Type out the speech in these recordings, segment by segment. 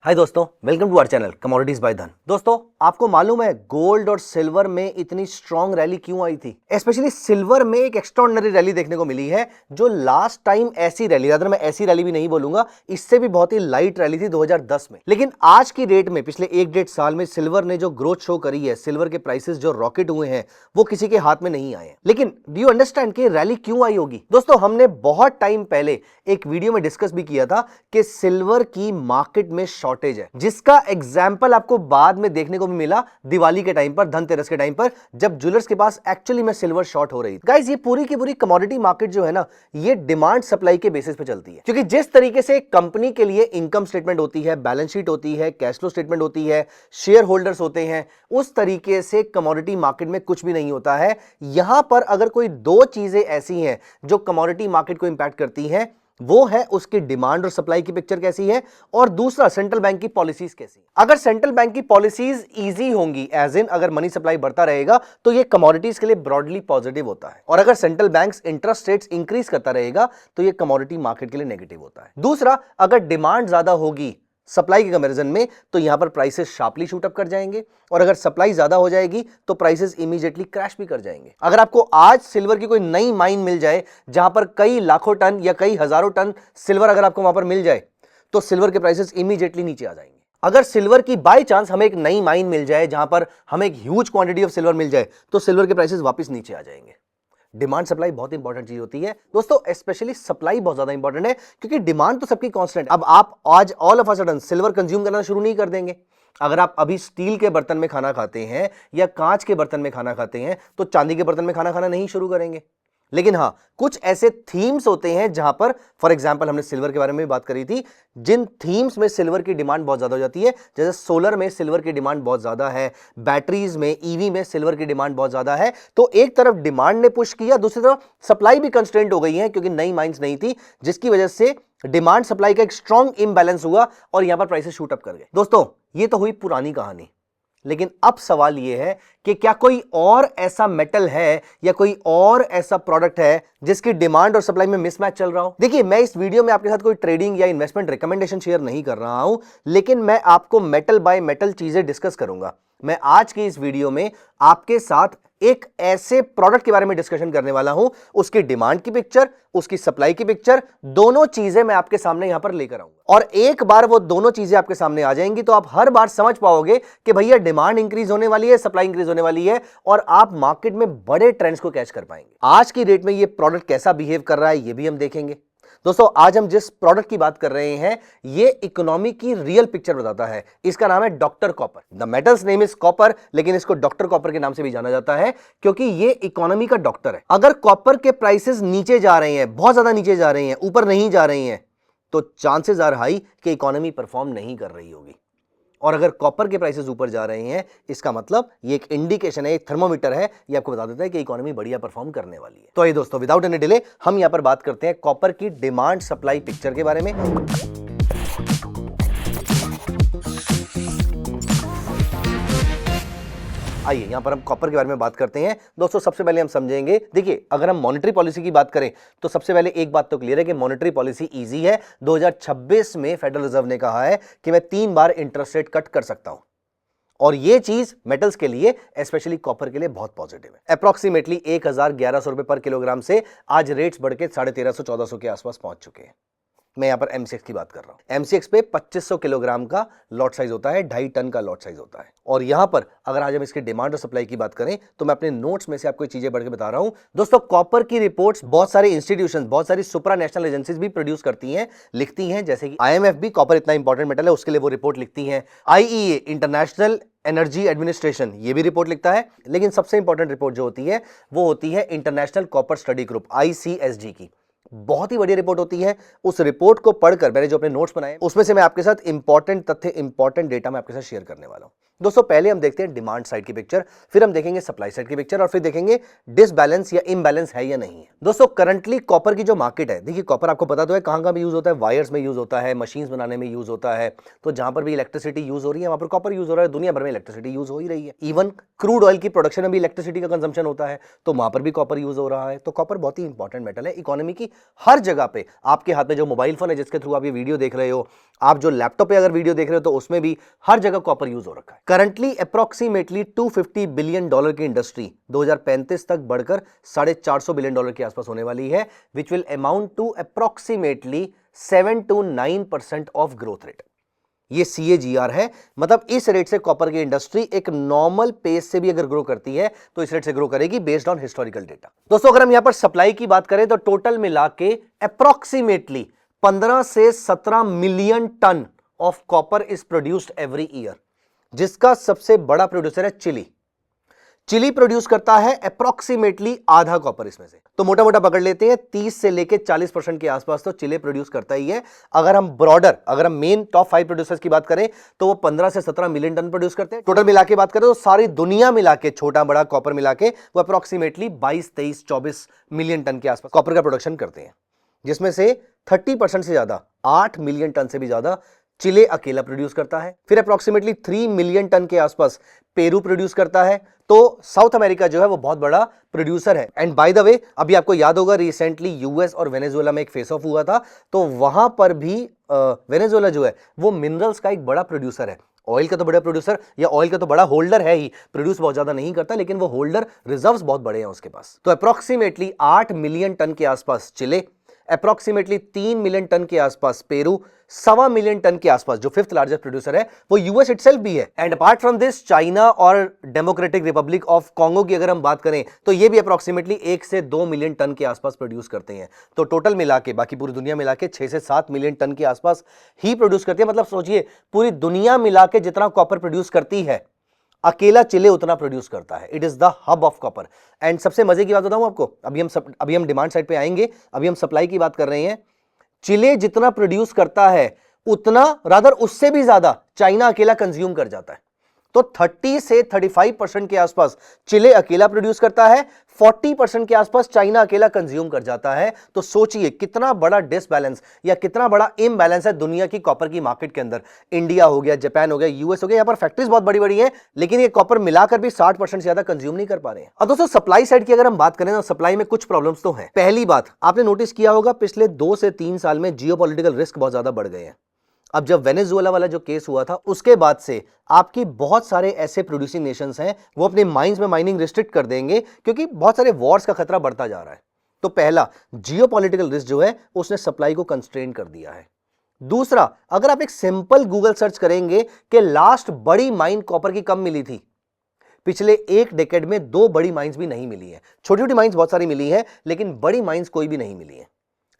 हाय दोस्तों, welcome to our channel commodities by Dhan. दोस्तों, आपको मालूम है गोल्ड और सिल्वर में इतनी स्ट्रॉन्ग रैली क्यों आई थी? स्पेशली सिल्वर में एक एक्स्ट्राऑर्डिनरी रैली देखने को मिली है, जो लास्ट टाइम ऐसी रैली, अगर मैं ऐसी रैली भी नहीं बोलूंगा, इससे भी बहुत ही लाइट रैली थी 2010 में। लेकिन आज की डेट में पिछले 1-1.5 साल में सिल्वर ने जो ग्रोथ शो करी है, सिल्वर के प्राइसेस जो रॉकेट हुए हैं, वो किसी के हाथ में नहीं आए हैं। लेकिन डू यू अंडरस्टैंड कि रैली क्यों आई होगी? दोस्तों, हमने बहुत टाइम पहले एक वीडियो में डिस्कस भी किया था कि सिल्वर की मार्केट में शॉर्टेज है, जिसका एग्जाम्पल आपको बाद में देखने को भी मिला दिवाली के टाइम पर, धनतेरस के टाइम पर, जब ज्वेलर्स के पास एक्चुअली में सिल्वर शॉर्ट हो रही थी। गाइस, ये पूरी की पूरी कमोडिटी मार्केट जो है ना, ये डिमांड सप्लाई के बेसिस पे चलती है। क्योंकि जिस तरीके से कंपनी के लिए इनकम स्टेटमेंट होती है, बैलेंस शीट होती है, कैश फ्लो स्टेटमेंट होती है, शेयर होल्डर्स होते हैं, उस तरीके से कमोडिटी मार्केट में कुछ भी नहीं होता है। यहां पर अगर कोई दो चीजें ऐसी हैं जो कमोडिटी मार्केट को इंपैक्ट करती हैं, वो है उसकी डिमांड और सप्लाई की पिक्चर कैसी है, और दूसरा सेंट्रल बैंक की पॉलिसीज कैसी। अगर सेंट्रल बैंक की पॉलिसीज इजी होंगी, एज इन अगर मनी सप्लाई बढ़ता रहेगा, तो ये कमोडिटीज के लिए ब्रॉडली पॉजिटिव होता है। और अगर central banks interest rates increase करता रहेगा, तो ये कमोडिटी मार्केट के लिए नेगेटिव होता है। दूसरा, अगर डिमांड ज्यादा होगी सप्लाई के कंपैरिजन में, तो यहां पर प्राइसेस शार्पली शूट अप कर जाएंगे, और अगर सप्लाई ज्यादा हो जाएगी तो प्राइसेस इमीडिएटली क्रैश भी कर जाएंगे। अगर आपको आज सिल्वर की कोई नई माइन मिल जाए, जहां पर कई लाखों टन या कई हजारों टन सिल्वर अगर आपको वहां पर मिल जाए, तो सिल्वर के प्राइसेस इमीडिएटली नीचे आ जाएंगे। अगर सिल्वर की बाय चांस हमें एक नई माइन मिल जाए, जहां पर हमें एक ह्यूज क्वांटिटी ऑफ सिल्वर मिल जाए, तो सिल्वर के प्राइसेस वापस नीचे आ जाएंगे। डिमांड सप्लाई बहुत इंपॉर्टेंट चीज होती है दोस्तों, स्पेशली सप्लाई बहुत ज्यादा इंपॉर्टेंट है, क्योंकि डिमांड तो सबकी कांस्टेंट है। अब आप आज all of a sudden silver consume करना शुरू नहीं कर देंगे। अगर आप अभी स्टील के बर्तन में खाना खाते हैं या कांच के बर्तन में खाना खाते हैं, तो चांदी के बर्तन में खाना खाना नहीं शुरू करेंगे। लेकिन हां, कुछ ऐसे थीम्स होते हैं जहां पर, फॉर एग्जांपल, हमने सिल्वर के बारे में भी बात करी थी, जिन थीम्स में सिल्वर की डिमांड बहुत ज्यादा हो जाती है, जैसे सोलर में सिल्वर की डिमांड बहुत ज्यादा है, बैटरीज में, ईवी में सिल्वर की डिमांड बहुत ज्यादा है। तो एक तरफ डिमांड ने पुश किया, दूसरी तरफ सप्लाई भी कंस्ट्रेंट हो गई है, क्योंकि नई माइंस नहीं थी, जिसकी वजह से डिमांड सप्लाई का एक स्ट्रॉन्ग इंबैलेंस हुआ और यहां पर प्राइसेस शूट अप कर गए। दोस्तों, ये तो हुई पुरानी कहानी। लेकिन अब सवाल यह है कि क्या कोई और ऐसा मेटल है या कोई और ऐसा प्रोडक्ट है जिसकी डिमांड और सप्लाई में मिसमैच चल रहा हो? देखिए, मैं इस वीडियो में आपके साथ कोई ट्रेडिंग या इन्वेस्टमेंट रिकमेंडेशन शेयर नहीं कर रहा हूं, लेकिन मैं आपको मेटल बाय मेटल चीजें डिस्कस करूंगा। मैं आज की इस वीडियो में आपके साथ एक ऐसे प्रोडक्ट के बारे में डिस्कशन करने वाला हूं, उसकी डिमांड की पिक्चर, उसकी सप्लाई की पिक्चर, दोनों चीजें मैं आपके सामने यहां पर लेकर आऊंगा। और एक बार वो दोनों चीजें आपके सामने आ जाएंगी, तो आप हर बार समझ पाओगे कि भैया डिमांड इंक्रीज होने वाली है, सप्लाई इंक्रीज होने वाली है, और आप मार्केट में बड़े ट्रेंड्स को कैच कर पाएंगे। आज की डेट में ये प्रोडक्ट कैसा बिहेव कर रहा है, ये भी हम देखेंगे। दोस्तों, आज हम जिस प्रोडक्ट की बात कर रहे हैं, ये इकोनॉमी की रियल पिक्चर बताता है। इसका नाम है doctor copper. The metals name is copper, लेकिन इसको डॉक्टर कॉपर के नाम से भी जाना जाता है, क्योंकि ये इकोनॉमी का डॉक्टर है। अगर कॉपर के प्राइसेस नीचे जा रहे हैं, बहुत ज्यादा नीचे जा रहे हैं, ऊपर नहीं जा रहे हैं, तो चांसेस आर हाई कि इकोनॉमी परफॉर्म नहीं कर रही होगी। और अगर कॉपर के प्राइसेस ऊपर जा रहे हैं, इसका मतलब ये एक इंडिकेशन है, एक थर्मोमीटर है, ये आपको बता देता है कि इकोनॉमी बढ़िया परफॉर्म करने वाली है। तो ये दोस्तों, विदाउट एनी डिले हम यहां पर बात करते हैं कॉपर की डिमांड सप्लाई पिक्चर के बारे में। आइए यहां पर हम कॉपर के बारे में बात करते हैं। दोस्तों, सबसे पहले हम समझेंगे, देखिए, अगर हम मॉनेटरी पॉलिसी की बात करें, तो सबसे पहले एक बात तो क्लियर है कि मॉनेटरी पॉलिसी इजी है। 2026 में फेडरल रिजर्व ने कहा है कि मैं 3 बार इंटरेस्ट रेट कट कर सकता हूं, और ये चीज मेटल्स के लिए, स्पेशली कॉपर के लिए, बहुत पॉजिटिव है। अप्रॉक्सीमेटली 1111 रुपए पर किलोग्राम से आज रेट्स बढ़ के 1350-1400 के आसपास पहुंच चुके हैं। मैं यहां पर एमसीएक्स की बात कर रहा हूं। एमसीएक्स पे 2500 किलोग्राम का लॉट साइज होता है, 2.5 टन का लॉट साइज होता है। और यहां पर अगर आज हम इसकी डिमांड और सप्लाई की बात करें, तो मैं अपने नोट्स में से आपको चीजें बढ़ के बता रहा हूं। दोस्तों, कॉपर की रिपोर्ट्स बहुत सारे इंस्टीट्यूशंस, बहुत सारी सुपरा नेशनल एजेंसीज भी प्रोड्यूस करती हैं, लिखती हैं, जैसे कि आईएमएफ भी कॉपर इतना इंपॉर्टेंट मेटल है, उसके लिए वो रिपोर्ट लिखती है। आईईए, इंटरनेशनल एनर्जी एडमिनिस्ट्रेशन, ये भी रिपोर्ट लिखता है। लेकिन सबसे इंपॉर्टेंट रिपोर्ट जो होती है, वो होती है इंटरनेशनल कॉपर स्टडी ग्रुप, आईसीएसजी की। बहुत ही बढ़िया रिपोर्ट होती है। उस रिपोर्ट को पढ़कर मैंने जो अपने नोट्स बनाए, उसमें से मैं आपके साथ इंपॉर्टेंट तथ्य, इंपॉर्टेंट डेटा मैं आपके साथ शेयर करने वाला हूं। दोस्तों पहले हम देखते हैं डिमांड साइड की पिक्चर, फिर हम देखेंगे सप्लाई साइड की पिक्चर और फिर देखेंगे डिसबैलेंस या इम्बैलेंस है या नहीं है। दोस्तों करंटली कॉपर की जो मार्केट है, देखिए कॉपर आपको पता तो है कहां कहां भी यूज होता है, वायर्स में यूज होता है, मशीन्स बनाने में यूज होता है। तो जहां पर भी इलेक्ट्रिसिटी यूज हो रही है वहां पर कॉपर यूज हो रहा है, दुनिया भर में इलेक्ट्रिसिटी यूज हो ही रही है। इवन क्रूड ऑयल की प्रोडक्शन में भी इलेक्ट्रिसिटी का कंजम्पशन होता है, तो वहां पर भी कॉपर यूज हो रहा है। तो कॉपर बहुत ही इंपॉर्टेंट मेटल है इकोनॉमी की हर जगह पे। आपके हाथ में जो मोबाइल फोन है जिसके थ्रू आप ये वीडियो देख रहे हो, आप जो लैपटॉप पे अगर वीडियो देख रहे हो तो उसमें भी हर जगह कॉपर यूज हो रखा है। करंटली अप्रोक्सीमेटली $250 बिलियन की इंडस्ट्री 2035 तक बढ़कर $450 बिलियन के आसपास होने वाली है, which will amount to approximately 7 to 9% of growth rate. ये CAGR है, मतलब इस रेट से कॉपर की इंडस्ट्री एक नॉर्मल पेस से भी अगर ग्रो करती है तो इस रेट से ग्रो करेगी बेस्ड ऑन हिस्टोरिकल डेटा। दोस्तों अगर हम यहां पर सप्लाई की बात करें तो टोटल मिला के अप्रोक्सीमेटली 15 से 17 million ton of copper is produced every year, जिसका सबसे बड़ा प्रोड्यूसर है चिली। चिली प्रोड्यूस करता है अप्रोक्सीमेटली आधा कॉपर इसमें से। तो मोटा मोटा पकड़ लेते हैं 30 से लेके 40% के आसपास तो चिली प्रोड्यूस करता ही है। अगर हम मेन टॉप 5 प्रोड्यूसर्स की बात करें तो वो 15 से 17 मिलियन टन प्रोड्यूस करते हैं। टोटल मिला के बात करें तो सारी दुनिया मिला के छोटा बड़ा कॉपर मिला के वो अप्रोक्सीमेटली 22, 23, 24 मिलियन टन के आसपास कॉपर का प्रोडक्शन करते हैं, जिसमें से 30% से ज्यादा 8 मिलियन टन से भी ज्यादा चिले अकेला प्रोड्यूस करता है। फिर अप्रोक्सीमेटली 3 मिलियन टन के आसपास पेरू प्रोड्यूस करता है। तो साउथ अमेरिका जो है वो बहुत बड़ा प्रोड्यूसर है। एंड बाय द वे अभी आपको याद होगा रिसेंटली यूएस और वेनेजुएला में एक फेस ऑफ हुआ था, तो वहां पर भी वेनेजुएला जो है वो मिनरल्स का एक बड़ा प्रोड्यूसर है। ऑयल का तो बड़ा प्रोड्यूसर या ऑयल का तो बड़ा होल्डर है ही, प्रोड्यूस बहुत ज्यादा नहीं करता लेकिन वो होल्डर रिजर्व्स बहुत बड़े हैं उसके पास। तो अप्रोक्सीमेटली 8 मिलियन टन के आसपास चिले, अप्रोक्सीमेटली 3 मिलियन टन के आसपास पेरू, 1.25 मिलियन टन के आसपास जो 5th लार्जेस्ट प्रोड्यूसर है वो यूएस इटसेल्फ भी है। And apart from this China और डेमोक्रेटिक रिपब्लिक ऑफ कॉन्गो की अगर हम बात करें तो ये भी अप्रोक्सीमेटली 1 से 2 मिलियन टन के आसपास प्रोड्यूस करते हैं। तो टोटल मिला के बाकी पूरी दुनिया मिला के 6 से 7 मिलियन टन के आसपास ही प्रोड्यूस करते हैं। मतलब सोचिए पूरी दुनिया मिला के जितना कॉपर प्रोड्यूस करती है अकेला चिले उतना प्रोड्यूस करता है। It is the hub of copper. And सबसे मजे की बात बताऊं आपको, अभी हम डिमांड साइड पे आएंगे, अभी हम सप्लाई की बात कर रहे हैं। चिले जितना प्रोड्यूस करता है उतना रादर उससे भी ज्यादा चाइना अकेला कंज्यूम कर जाता है। तो 30 से 35% के आसपास चिले अकेला प्रोड्यूस करता है, 40% के आसपास चाइना अकेला कंज्यूम कर जाता है। तो सोचिए कितना बड़ा डिसबैलेंस या कितना बड़ा इम्बैलेंस है दुनिया की कॉपर की मार्केट के अंदर। इंडिया हो गया, जापान हो गया, यूएस हो गया, यहां पर फैक्ट्रीज बहुत बड़ी बड़ी हैं, लेकिन ये कॉपर मिलाकर भी 60% से ज्यादा कंज्यूम नहीं कर पा रहे हैं। अब दोस्तों सप्लाई साइड की अगर हम बात करें तो सप्लाई में कुछ प्रॉब्लम्स तो हैं। पहली बात आपने नोटिस किया होगा पिछले 2 से 3 साल में जियोपॉलिटिकल रिस्क बहुत ज्यादा बढ़ गए हैं। अब जब वेनेजुएला वाला जो केस हुआ था उसके बाद से आपकी बहुत सारे ऐसे प्रोड्यूसिंग नेशंस हैं वो अपने माइंस में माइनिंग रिस्ट्रिक्ट कर देंगे क्योंकि बहुत सारे वॉर्स का खतरा बढ़ता जा रहा है। तो पहला जियोपॉलिटिकल रिस्क जो है उसने सप्लाई को कंस्ट्रेन कर दिया है। दूसरा, अगर आप एक सिंपल गूगल सर्च करेंगे कि लास्ट बड़ी माइन कॉपर की कब मिली थी, पिछले 1 डेकेड में 2 बड़ी माइंस भी नहीं मिली है। छोटी छोटी माइंस बहुत सारी मिली है लेकिन बड़ी माइंस कोई भी नहीं मिली है।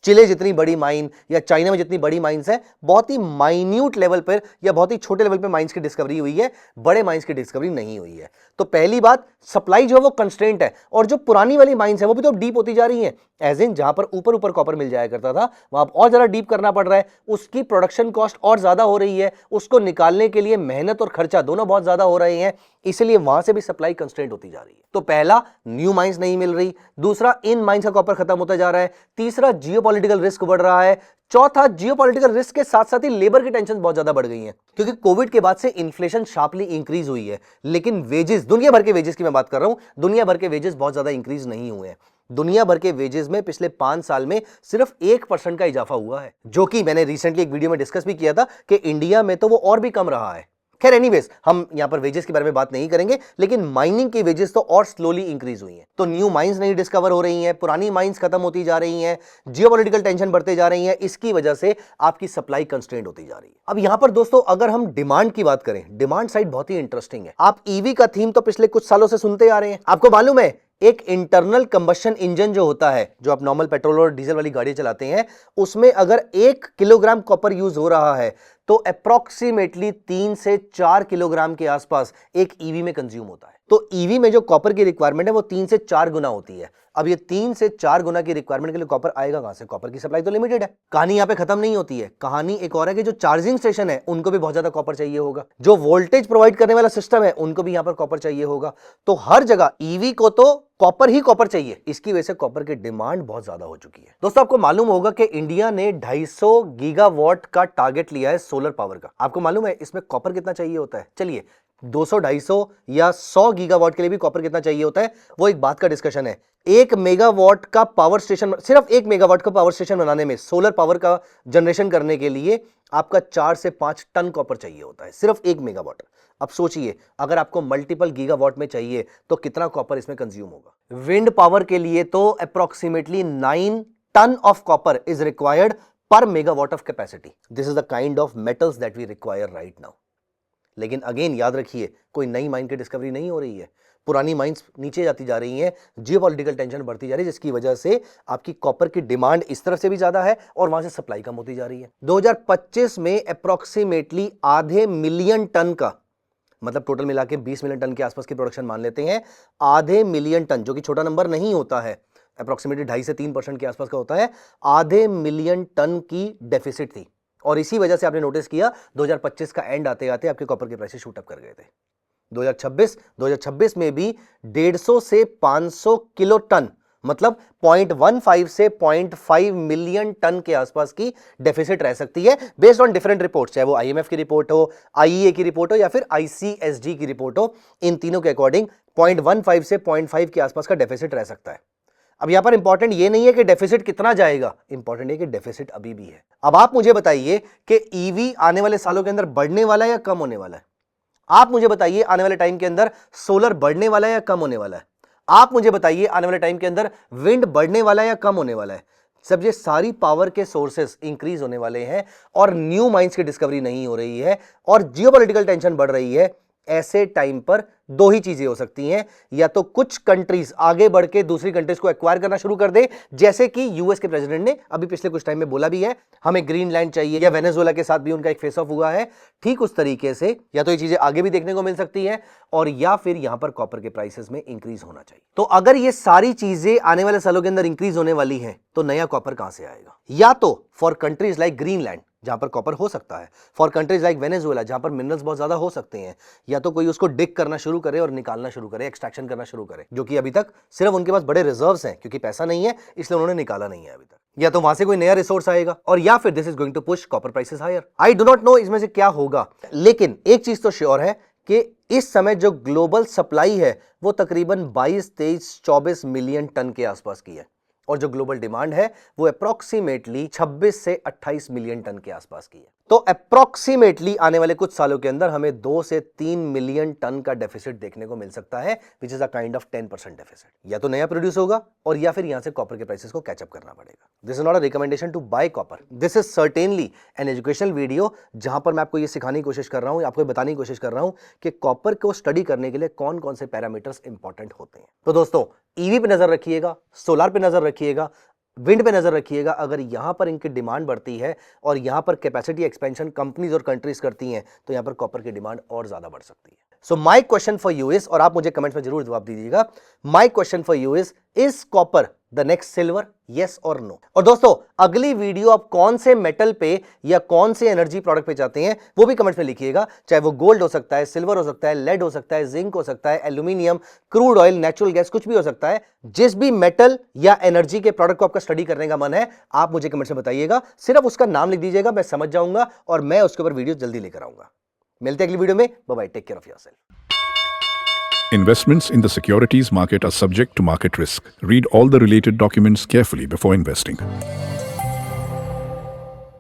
चिले जितनी बड़ी माइन या चाइना में जितनी बड़ी माइंस है बहुत ही माइन्यूट लेवल पर या बहुत ही छोटे लेवल पर माइंस की डिस्कवरी हुई है, बड़े माइंस की डिस्कवरी नहीं हुई है। तो पहली बात सप्लाई जो है वो कंस्ट्रेंट है और जो पुरानी वाली माइंस है वो भी तो डीप होती जा रही है। एज इन जहां पर ऊपर ऊपर कॉपर मिल जाया करता था वहां और ज्यादा डीप करना पड़ रहा है, उसकी प्रोडक्शन कॉस्ट और ज्यादा हो रही है, उसको निकालने के लिए मेहनत और खर्चा दोनों बहुत ज्यादा हो रहे हैं, इसलिए वहां से भी सप्लाई कंस्ट्रेंट होती जा रही है। तो पहला न्यू माइंस नहीं मिल रही, दूसरा इन माइंस का कॉपर खत्म होता जा रहा है, तीसरा जियोपॉलिटिकल रिस्क बढ़ रहा है, चौथा जियोपॉलिटिकल रिस्क के साथ साथ ही लेबर की टेंशन बहुत ज्यादा बढ़ गई है क्योंकि कोविड के बाद से इन्फ्लेशन शार्पली इंक्रीज हुई है, लेकिन वेजेस, दुनिया भर के वेजेस की मैं बात कर रहा हूं, दुनिया भर के वेजेस बहुत ज्यादा इंक्रीज नहीं हुए हैं। दुनिया भर के वेजेस में पिछले 5 साल में सिर्फ 1% का इजाफा हुआ है, जो कि मैंने रिसेंटली एक वीडियो में डिस्कस भी किया था कि इंडिया में तो वो और भी कम रहा है। खैर एनीवेज हम यहां पर वेजेस के बारे में बात नहीं करेंगे, लेकिन माइनिंग की वेजेस तो और स्लोली इंक्रीज हुई हैं। तो न्यू माइंस नहीं डिस्कवर हो रही हैं, पुरानी माइंस खत्म होती जा रही हैं, जियोपॉलिटिकल टेंशन बढ़ते जा रही हैं, इसकी वजह से आपकी सप्लाई कंस्ट्रेंट होती जा रही है। अब यहां पर दोस्तों अगर हम डिमांड की बात करें, डिमांड साइड बहुत ही इंटरेस्टिंग है। आप ईवी का थीम तो पिछले कुछ सालों से सुनते आ रहे हैं। आपको मालूम है एक इंटरनल कंबशन इंजन जो होता है, जो आप नॉर्मल पेट्रोल और डीजल वाली गाड़ी चलाते हैं, उसमें अगर 1 किलोग्राम कॉपर यूज हो रहा है तो अप्रोक्सीमेटली 3 से 4 किलोग्राम के आसपास एक ईवी में कंज्यूम होता है। तो ईवी में जो कॉपर की रिक्वायरमेंट है वो 3 से 4 गुना होती है। अब ये 3 से 4 गुना की रिक्वायरमेंट के लिए कॉपर आएगा कहां से? कॉपर की सप्लाई तो लिमिटेड है। कहानी यहां पे खत्म नहीं होती है, कहानी एक और है कि जो चार्जिंग स्टेशन है उनको भी बहुत ज्यादा कॉपर चाहिए होगा, जो वोल्टेज प्रोवाइड करने वाला सिस्टम है उनको भी यहां पर कॉपर चाहिए होगा। तो हर जगह ईवी को तो कॉपर ही कॉपर चाहिए, इसकी वजह से कॉपर की डिमांड बहुत ज्यादा हो चुकी है। दोस्तों आपको मालूम होगा कि इंडिया ने 250 गीगावाट का टारगेट लिया है सोलर पावर का। आपको मालूम है इसमें कॉपर कितना चाहिए होता है? चलिए 200, 250 या 100 गीगावाट के लिए भी कॉपर कितना चाहिए होता है वो एक बात का डिस्कशन है। 1 मेगावाट का पावर स्टेशन, सिर्फ 1 मेगावाट का पावर स्टेशन बनाने में, सोलर पावर का जनरेशन करने के लिए आपका 4 से 5 टन कॉपर चाहिए होता है, सिर्फ 1 मेगावाट। अब सोचिए अगर आपको मल्टीपल गीगावाट में चाहिए तो कितना कॉपर इसमें कंज्यूम होगा। विंड पावर के लिए तो approximately 9 ton of copper is required per megawatt of capacity. This is the kind of metals that we require right now. लेकिन अगेन याद रखिए कोई नई माइन की डिस्कवरी नहीं हो रही है, पुरानी माइंस नीचे जाती जा रही हैं, जियोपॉलिटिकल टेंशन बढ़ती जा रही है, जिसकी वजह से आपकी कॉपर की डिमांड इस तरफ से भी ज्यादा है और वहां से सप्लाई कम होती जा रही है। 2025 में अप्रोक्सीमेटली आधे मिलियन टन का, मतलब टोटल मिला के 20 मिलियन टन के आसपास की प्रोडक्शन मान लेते हैं, आधे मिलियन टन, जो कि छोटा नंबर नहीं होता है, अप्रोक्सीमेटली 2.5 से 3% के आसपास का होता है, आधे मिलियन टन की डेफिसिट थी। और इसी वजह से आपने नोटिस किया 2025 का एंड आते आते आपके कॉपर के प्राइसेस शूट अप कर गए थे। 2026 में भी 150 से 500 किलो टन, मतलब 0.15 से 0.5 मिलियन टन के आसपास की डेफिसिट रह सकती है बेस्ड ऑन डिफरेंट रिपोर्ट्स, चाहे वो आईएमएफ की रिपोर्ट हो, आईईए की रिपोर्ट हो या फिर आईसीएसडी की रिपोर्ट हो। इन तीनों के अकॉर्डिंग 0.15 से 0.5 के आसपास का डेफिसिट रह सकता है। अब यहां पर इंपॉर्टेंट ये नहीं है कि डेफिसिट कितना जाएगा, इंपॉर्टेंट है कि डेफिसिट अभी भी है। अब आप मुझे बताइए कि ईवी आने वाले सालों के अंदर बढ़ने वाला है या कम होने वाला है? आप मुझे बताइए आने वाले टाइम के अंदर सोलर बढ़ने वाला है या कम होने वाला है? आप मुझे बताइए आने वाले टाइम के अंदर विंड बढ़ने वाला है या कम होने वाला है? सब ये सारी पावर के सोर्सेस इंक्रीज होने वाले हैं और न्यू माइंस की डिस्कवरी नहीं हो रही है और जियोपॉलिटिकल टेंशन बढ़ रही है। ऐसे टाइम पर दो ही चीजें हो सकती हैं, या तो कुछ कंट्रीज आगे बढ़ के दूसरी कंट्रीज को एक्वायर करना शुरू कर दे, जैसे कि यूएस के प्रेसिडेंट ने अभी पिछले कुछ टाइम में बोला भी है हमें ग्रीनलैंड चाहिए, या वेनेजुएला के साथ भी उनका एक फेस ऑफ हुआ है। ठीक उस तरीके से या तो ये चीजें आगे भी देखने को मिल सकती है और या फिर यहां पर कॉपर के प्राइसेस में इंक्रीज होना चाहिए। तो अगर ये सारी चीजें आने वाले सालों के अंदर इंक्रीज होने वाली हैं तो नया कॉपर कहां से आएगा? या तो फॉर कंट्रीज लाइक ग्रीनलैंड जहां पर कॉपर हो सकता है, फॉर कंट्रीज लाइक वेनेजुएला जहां पर मिनरल्स बहुत ज्यादा हो सकते हैं, या तो कोई उसको डिग करना शुरू करे और निकालना शुरू करे, एक्सट्रैक्शन करना शुरू करे, जो कि अभी तक सिर्फ उनके पास बड़े रिजर्व्स हैं क्योंकि पैसा नहीं है इसलिए उन्होंने निकाला नहीं है अभी तक, या तो वहां से कोई नया रिसोर्स आएगा, और या फिर this is going to push copper prices higher. I do not know इसमें से क्या होगा, लेकिन एक चीज तो श्योर है कि इस समय जो ग्लोबल सप्लाई है वो तकरीबन 22, 23, 24 मिलियन टन के आसपास की है और जो ग्लोबल डिमांड है वो अप्रोक्सीमेटली 26 से 28 मिलियन टन के आसपास की है। तो अप्रोक्सीमेटली आने वाले कुछ सालों के अंदर हमें 2 से 3 मिलियन टन का डेफिसिट देखने को मिल सकता है, which is a kind of 10% deficit. या तो नया प्रोड्यूस होगा और या फिर यहां से कॉपर के प्राइसेस को कैचअप करना पड़ेगा। This is not a recommendation to buy copper, this is certainly an educational video जहां पर मैं आपको ये सिखाने की कोशिश कर रहा हूं, आपको बताने की कोशिश कर रहा हूं कि कॉपर को स्टडी करने के लिए कौन कौन से पैरामीटर्स इंपॉर्टेंट होते हैं। तो दोस्तों ईवी पे नजर रखिएगा, सोलर पे नजर रखिएगा, विंड पे नजर रखिएगा। अगर यहां पर इनकी डिमांड बढ़ती है और यहां पर कैपेसिटी एक्सपेंशन कंपनीज और कंट्रीज करती हैं तो यहां पर कॉपर की डिमांड और ज्यादा बढ़ सकती है। So my question for you is, और आप मुझे कमेंट्स में जरूर जवाब दीजिएगा, my question for you is copper the next silver, yes और नो? और दोस्तों अगली वीडियो आप कौन से मेटल पे या कौन से एनर्जी प्रोडक्ट पे चाहते हैं वो भी कमेंट्स में लिखिएगा, चाहे वो गोल्ड हो सकता है, सिल्वर हो सकता है, लेड हो सकता है, जिंक हो सकता है, aluminium, crude oil, natural gas, कुछ भी हो सकता है। जिस भी मेटल या एनर्जी के प्रोडक्ट को आपका स्टडी करने का मन है आप मुझे कमेंट्स में बताइएगा, सिर्फ उसका नाम लिख दीजिएगा, मैं समझ जाऊंगा और मैं उसके ऊपर वीडियो जल्दी लेकर आऊंगा। मिलते हैं अगली वीडियो में, bye bye, take care of yourself. Investments in the securities market are subject to market risk. Read all the related documents carefully before investing.